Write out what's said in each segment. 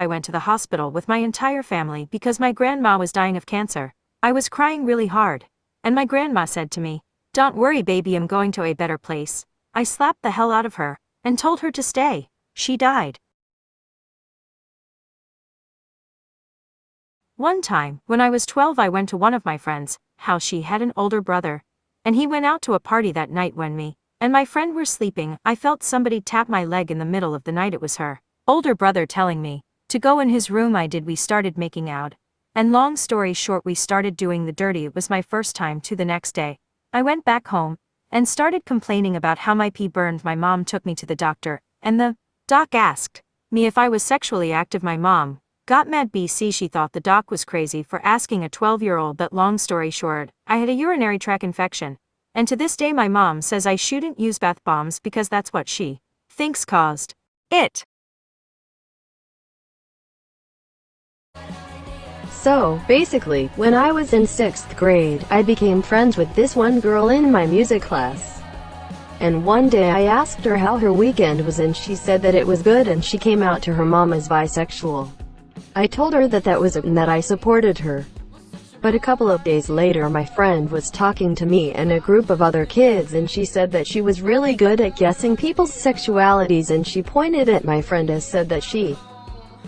I went to the hospital with my entire family because my grandma was dying of cancer. I was crying really hard. And my grandma said to me, "Don't worry baby, I'm going to a better place." I slapped the hell out of her and told her to stay. She died. One time, when I was 12, I went to one of my friends' house. She had an older brother, and he went out to a party that night. When me and my friend were sleeping, I felt somebody tap my leg in the middle of the night. It was her older brother telling me to go in his room. I did. We started making out. And long story short, we started doing the dirty. It was my first time too. The next day, I went back home and started complaining about how my pee burned. My mom took me to the doctor, and the doc asked me if I was sexually active. My mom got mad BC. She thought the doc was crazy for asking a 12-year-old, but long story short, I had a urinary tract infection. And to this day my mom says I shouldn't use bath bombs because that's what she thinks caused it. So, basically, when I was in 6th grade, I became friends with this one girl in my music class. And one day I asked her how her weekend was and she said that it was good and she came out to her mom as bisexual. I told her that was it and that I supported her. But a couple of days later my friend was talking to me and a group of other kids and she said that she was really good at guessing people's sexualities, and she pointed at my friend and said that she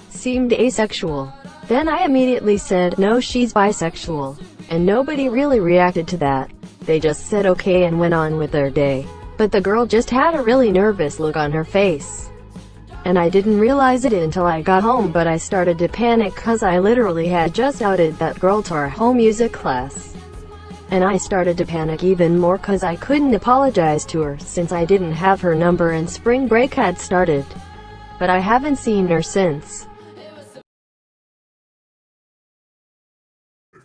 seemed asexual. Then I immediately said, "No, she's bisexual." And nobody really reacted to that. They just said okay and went on with their day. But the girl just had a really nervous look on her face. And I didn't realize it until I got home, but I started to panic cause I literally had just outed that girl to our whole music class. And I started to panic even more cause I couldn't apologize to her since I didn't have her number and spring break had started. But I haven't seen her since.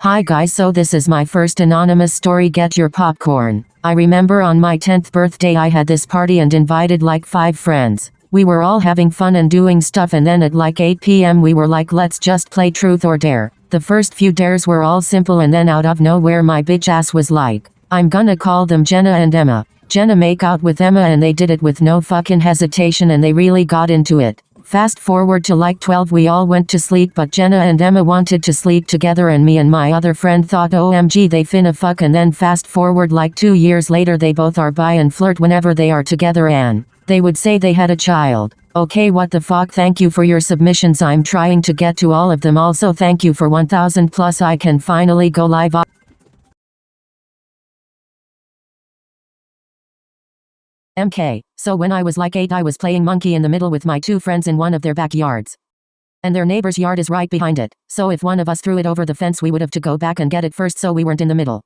Hi guys, so this is my first anonymous story. Get your popcorn. I remember on my 10th birthday I had this party and invited like 5 friends. We were all having fun and doing stuff, and then at like 8 p.m. we were like, let's just play truth or dare. The first few dares were all simple, and then out of nowhere my bitch ass was like, I'm gonna call them Jenna and Emma. Jenna make out with Emma and they did it with no fucking hesitation and they really got into it. Fast forward to like 12, we all went to sleep, but Jenna and Emma wanted to sleep together and me and my other friend thought OMG they finna fuck, and then fast forward like 2 years later they both are bi and flirt whenever they are together and they would say they had a child. Okay, what the fuck. Thank you for your submissions, I'm trying to get to all of them. Also thank you for 1000 plus. I can finally go live. MK. So when I was like 8 I was playing monkey in the middle with my 2 friends in one of their backyards. And their neighbor's yard is right behind it, so if one of us threw it over the fence we would have to go back and get it first, so we weren't in the middle.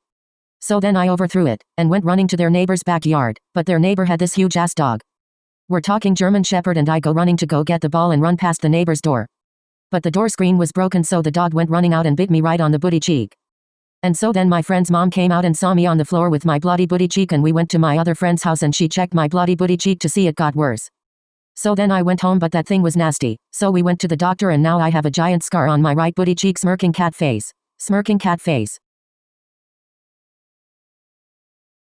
So then I overthrew it, and went running to their neighbor's backyard, but their neighbor had this huge ass dog. We're talking German Shepherd, and I go running to go get the ball and run past the neighbor's door. But the door screen was broken, so the dog went running out and bit me right on the booty cheek. And so then my friend's mom came out and saw me on the floor with my bloody booty cheek, and we went to my other friend's house and she checked my bloody booty cheek to see it got worse. So then I went home, but that thing was nasty. So we went to the doctor and now I have a giant scar on my right booty cheek. Smirking cat face. Smirking cat face.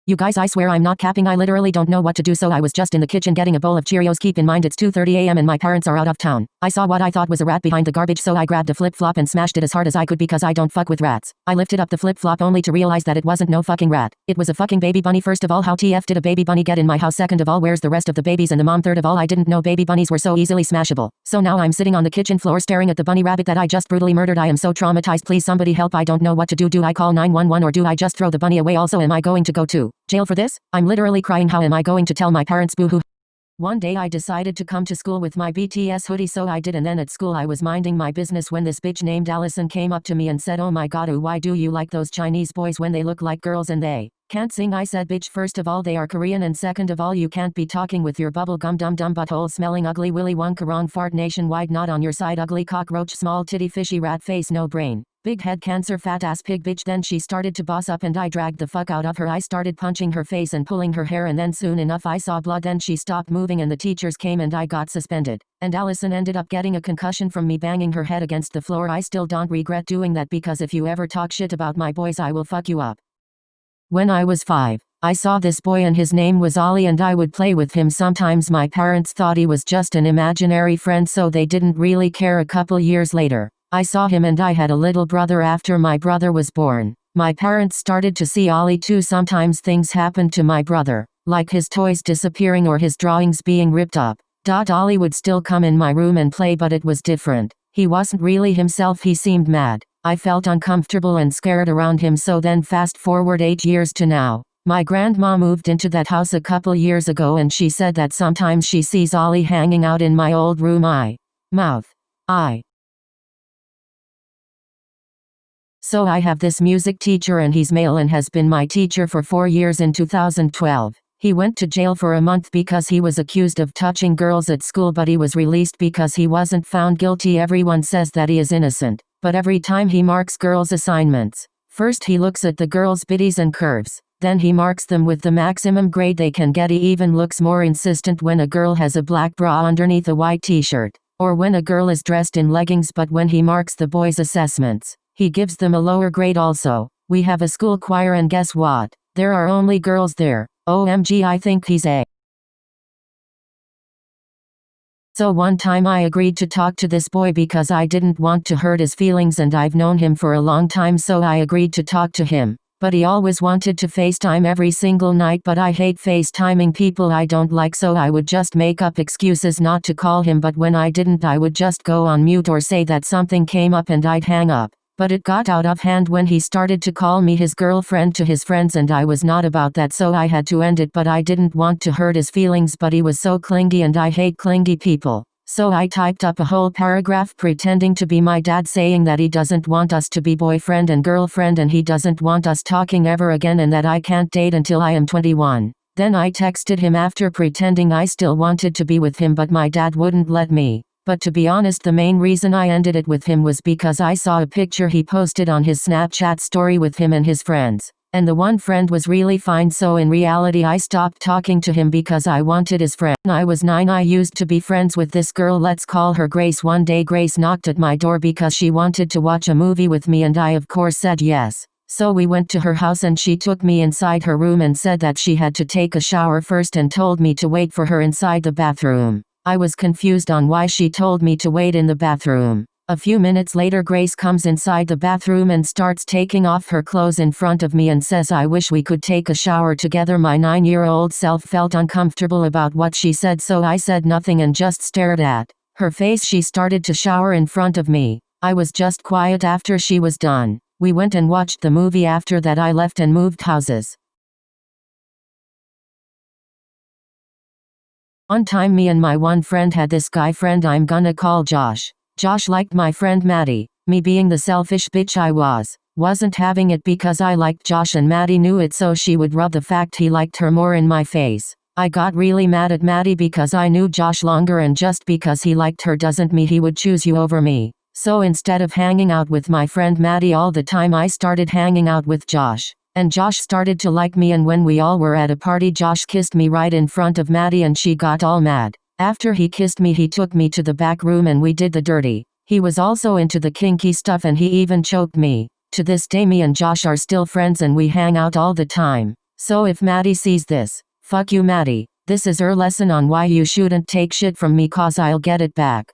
You guys, I swear I'm not capping, I literally don't know what to do, so I was just in the kitchen getting a bowl of Cheerios. Keep in mind it's 2:30 a.m. and my parents are out of town. I saw what I thought was a rat behind the garbage, so I grabbed a flip-flop and smashed it as hard as I could because I don't fuck with rats. I lifted up the flip-flop only to realize that it wasn't no fucking rat. It was a fucking baby bunny. First of all, how TF did a baby bunny get in my house? Second of all, where's the rest of the babies and the mom? Third of all, I didn't know baby bunnies were so easily smashable. So now I'm sitting on the kitchen floor staring at the bunny rabbit that I just brutally murdered. I am so traumatized. Please somebody help. I don't know what to do. Do I call 911 or do I just throw the bunny away? Also, am I going to go to jail for this? I'm literally crying. How am I going to tell my parents? Boo-hoo. One day I decided to come to school with my BTS hoodie, so I did, and then at school I was minding my business when this bitch named Allison came up to me and said, "Oh my god, why do you like those Chinese boys when they look like girls and they can't sing?" I said, "Bitch, first of all they are Korean, and second of all you can't be talking with your bubble gum dum dum butthole smelling ugly willy wonka wrong fart nationwide not on your side ugly cockroach small titty fishy rat face no brain big head cancer fat ass pig bitch." Then she started to boss up and I dragged the fuck out of her. I started punching her face and pulling her hair, and then soon enough I saw blood. Then she stopped moving and the teachers came and I got suspended. And Allison ended up getting a concussion from me banging her head against the floor. I still don't regret doing that because if you ever talk shit about my boys I will fuck you up. When I was 5, I saw this boy and his name was Ollie and I would play with him sometimes. My parents thought he was just an imaginary friend so they didn't really care. A couple years later, I saw him and I had a little brother after my brother was born. My parents started to see Ollie too. Sometimes things happened to my brother, like his toys disappearing or his drawings being ripped up. Ollie would still come in my room and play, but it was different. He wasn't really himself. He seemed mad. I felt uncomfortable and scared around him. So then fast forward 8 years to now. My grandma moved into that house a couple years ago and she said that sometimes she sees Ollie hanging out in my old room. So I have this music teacher and he's male and has been my teacher for 4 years. In 2012, he went to jail for a month because he was accused of touching girls at school, but he was released because he wasn't found guilty. Everyone says that he is innocent, but every time he marks girls' assignments, first he looks at the girls' biddies and curves, then he marks them with the maximum grade they can get. He even looks more insistent when a girl has a black bra underneath a white t-shirt, or when a girl is dressed in leggings. But when he marks the boys' assessments, he gives them a lower grade also. We have a school choir and guess what? There are only girls there. OMG, I think he's a. So one time I agreed to talk to this boy because I didn't want to hurt his feelings and I've known him for a long time, so I agreed to talk to him. But he always wanted to FaceTime every single night, but I hate FaceTiming people I don't like, so I would just make up excuses not to call him. But when I didn't, I would just go on mute or say that something came up and I'd hang up. But it got out of hand when he started to call me his girlfriend to his friends and I was not about that, so I had to end it. But I didn't want to hurt his feelings, but he was so clingy and I hate clingy people. So I typed up a whole paragraph pretending to be my dad, saying that he doesn't want us to be boyfriend and girlfriend and he doesn't want us talking ever again and that I can't date until I am 21. Then I texted him after pretending I still wanted to be with him, but my dad wouldn't let me. But to be honest, the main reason I ended it with him was because I saw a picture he posted on his Snapchat story with him and his friends. And the one friend was really fine, so in reality I stopped talking to him because I wanted his friend. When I was 9, I used to be friends with this girl, let's call her Grace. One day Grace knocked at my door because she wanted to watch a movie with me and I of course said yes. So we went to her house and she took me inside her room and said that she had to take a shower first and told me to wait for her inside the bathroom. I was confused on why she told me to wait in the bathroom. A few minutes later Grace comes inside the bathroom and starts taking off her clothes in front of me and says, "I wish we could take a shower together." My 9-year-old self felt uncomfortable about what she said, so I said nothing and just stared at her face. She started to shower in front of me. I was just quiet after she was done. We went and watched the movie. After that I left and moved houses. One time me and my one friend had this guy friend I'm gonna call Josh. Josh liked my friend Maddie. Me being the selfish bitch I wasn't having it because I liked Josh and Maddie knew it, so she would rub the fact he liked her more in my face. I got really mad at Maddie because I knew Josh longer, and just because he liked her doesn't mean he would choose you over me. So instead of hanging out with my friend Maddie all the time, I started hanging out with Josh. And Josh started to like me, and when we all were at a party Josh kissed me right in front of Maddie and she got all mad. After he kissed me he took me to the back room and we did the dirty. He was also into the kinky stuff and he even choked me. To this day me and Josh are still friends and we hang out all the time. So if Maddie sees this, fuck you Maddie. This is her lesson on why you shouldn't take shit from me, cause I'll get it back.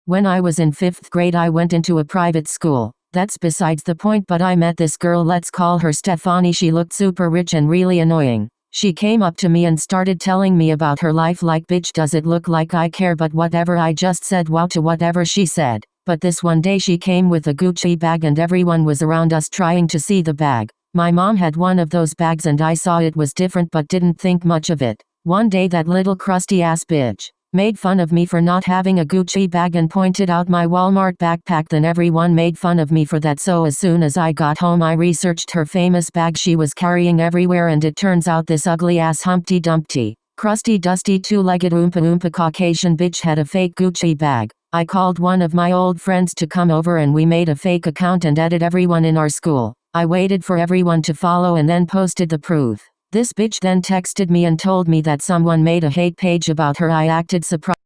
When I was in 5th grade I went into a private school. That's besides the point, but I met this girl, let's call her Stephanie. She looked super rich and really annoying. She came up to me and started telling me about her life like, bitch, does it look like I care? But whatever, I just said wow to whatever she said. But this one day she came with a Gucci bag and everyone was around us trying to see the bag. My mom had one of those bags and I saw it was different but didn't think much of it. One day that little crusty ass bitch made fun of me for not having a Gucci bag and pointed out my Walmart backpack. Then everyone made fun of me for that, so as soon as I got home I researched her famous bag she was carrying everywhere, and it turns out this ugly ass Humpty Dumpty, crusty dusty two-legged Oompa Oompa Caucasian bitch had a fake Gucci bag. I called one of my old friends to come over and we made a fake account and added everyone in our school. I waited for everyone to follow and then posted the proof. This bitch then texted me and told me that someone made a hate page about her. I acted surprised.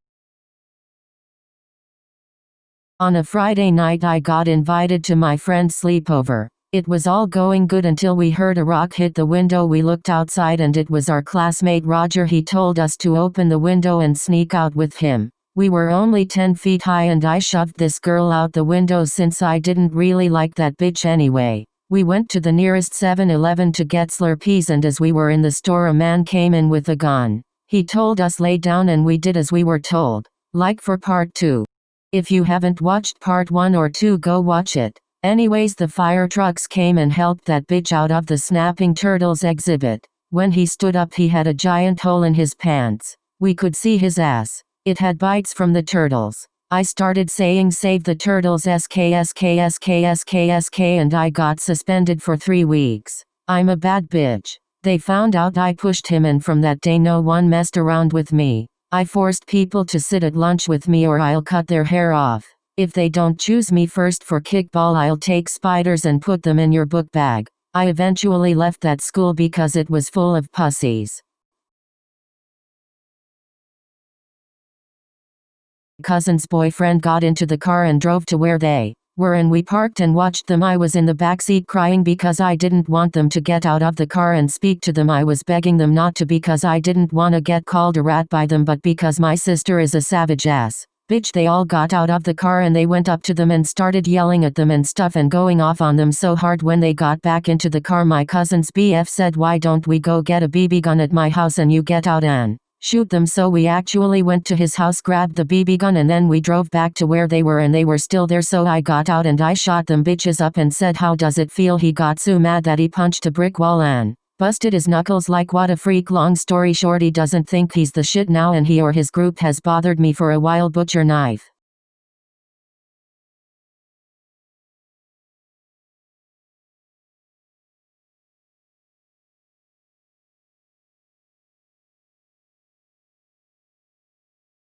On a Friday night I got invited to my friend's sleepover. It was all going good until we heard a rock hit the window. We looked outside and it was our classmate Roger. He told us to open the window and sneak out with him. We were only 10 feet high and I shoved this girl out the window since I didn't really like that bitch anyway. We went to the nearest 7-Eleven to get Slurpees, and as we were in the store a man came in with a gun. He told us lay down and we did as we were told. Like for part 2. If you haven't watched part 1 or 2, go watch it. Anyways, the fire trucks came and helped that bitch out of the snapping turtles exhibit. When he stood up he had a giant hole in his pants. We could see his ass. It had bites from the turtles. I started saying save the turtles SKSKSKSKSK and I got suspended for 3 weeks. I'm a bad bitch. They found out I pushed him and from that day no one messed around with me. I forced people to sit at lunch with me or I'll cut their hair off. If they don't choose me first for kickball I'll take spiders and put them in your book bag. I eventually left that school because it was full of pussies. Cousin's boyfriend got into the car and drove to where they were and we parked and watched them. I was in the backseat crying because I didn't want them to get out of the car and speak to them. I was begging them not to because I didn't want to get called a rat by them, but because my sister is a savage ass bitch. They all got out of the car and they went up to them and started yelling at them and stuff and going off on them so hard. When they got back into the car my cousin's BF said, why don't we go get a BB gun at my house and you get out and shoot them? So we actually went to his house, grabbed the BB gun, and then we drove back to where they were and they were still there. So I got out and I shot them bitches up and said, how does it feel? He got so mad that he punched a brick wall and busted his knuckles. Like what a freak. Long story short, he doesn't think he's the shit now and he or his group has bothered me for a while. Butcher knife.